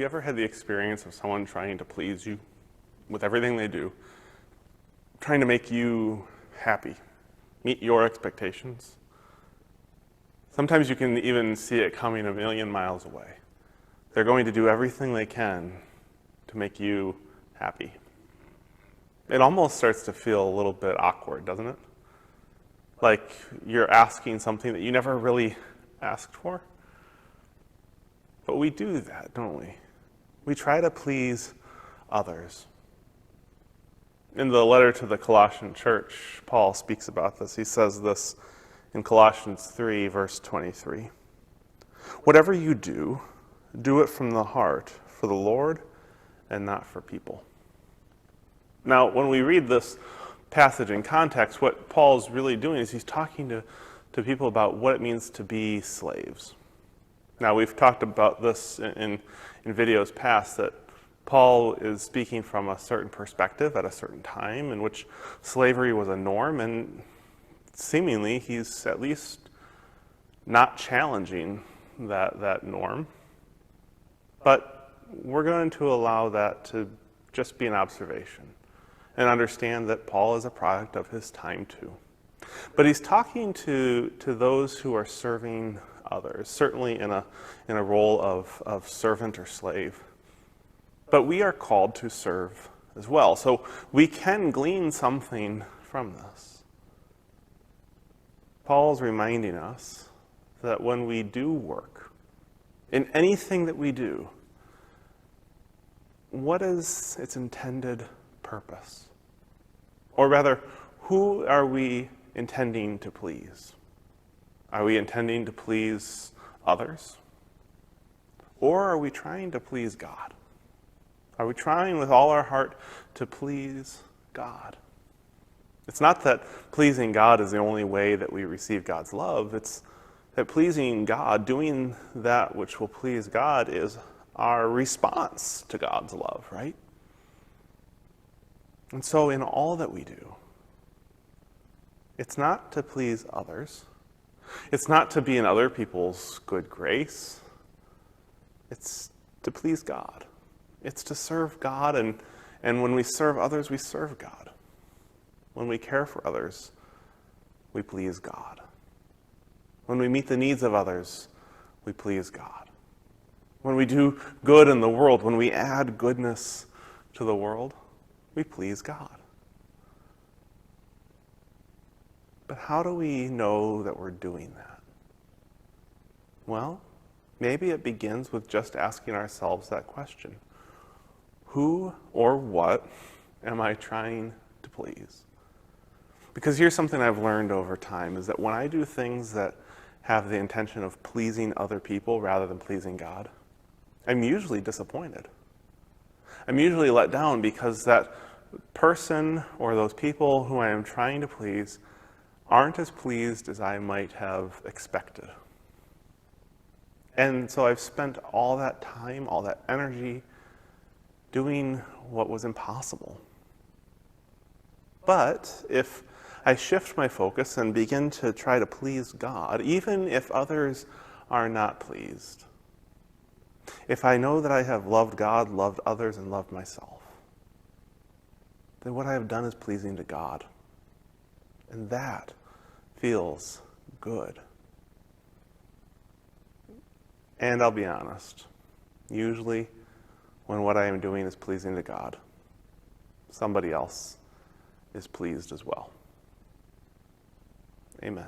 you ever had the experience of someone trying to please you with everything they do, trying to make you happy, meet your expectations? Sometimes you can even see it coming a million miles away. They're going to do everything they can to make you happy. It almost starts to feel a little bit awkward, doesn't it? Like you're asking something that you never really asked for. But we do that, don't we? We try to please others. In the letter to the Colossian church, Paul speaks about this. He says this in Colossians 3, verse 23. Whatever you do, do it from the heart, for the Lord and not for people. Now, when we read this passage in context, what Paul's really doing is he's talking to people about what it means to be slaves. Now, we've talked about this in videos past, that Paul is speaking from a certain perspective at a certain time in which slavery was a norm, and seemingly he's at least not challenging that norm. But we're going to allow that to just be an observation and understand that Paul is a product of his time too. But he's talking to those who are serving others, certainly in a role of servant or slave. But we are called to serve as well. So we can glean something from this. Paul's reminding us that when we do work, in anything that we do, what is its intended purpose? Or rather, who are we intending to please? Are we intending to please others? Or are we trying to please God? Are we trying with all our heart to please God? It's not that pleasing God is the only way that we receive God's love. It's that pleasing God, doing that which will please God, is our response to God's love, right? And so in all that we do, it's not to please others. It's not to be in other people's good grace. It's to please God. It's to serve God, and when we serve others, we serve God. When we care for others, we please God. When we meet the needs of others, we please God. When we do good in the world, when we add goodness to the world, we please God. But how do we know that we're doing that? Well, maybe it begins with just asking ourselves that question. Who or what am I trying to please? Because here's something I've learned over time, is that when I do things that have the intention of pleasing other people rather than pleasing God, I'm usually disappointed. I'm usually let down because that person or those people who I am trying to please aren't as pleased as I might have expected. And so I've spent all that time, all that energy, doing what was impossible. But if I shift my focus and begin to try to please God, even if others are not pleased, if I know that I have loved God, loved others, and loved myself, then what I have done is pleasing to God. And that feels good. And I'll be honest, usually when what I am doing is pleasing to God, somebody else is pleased as well. Amen.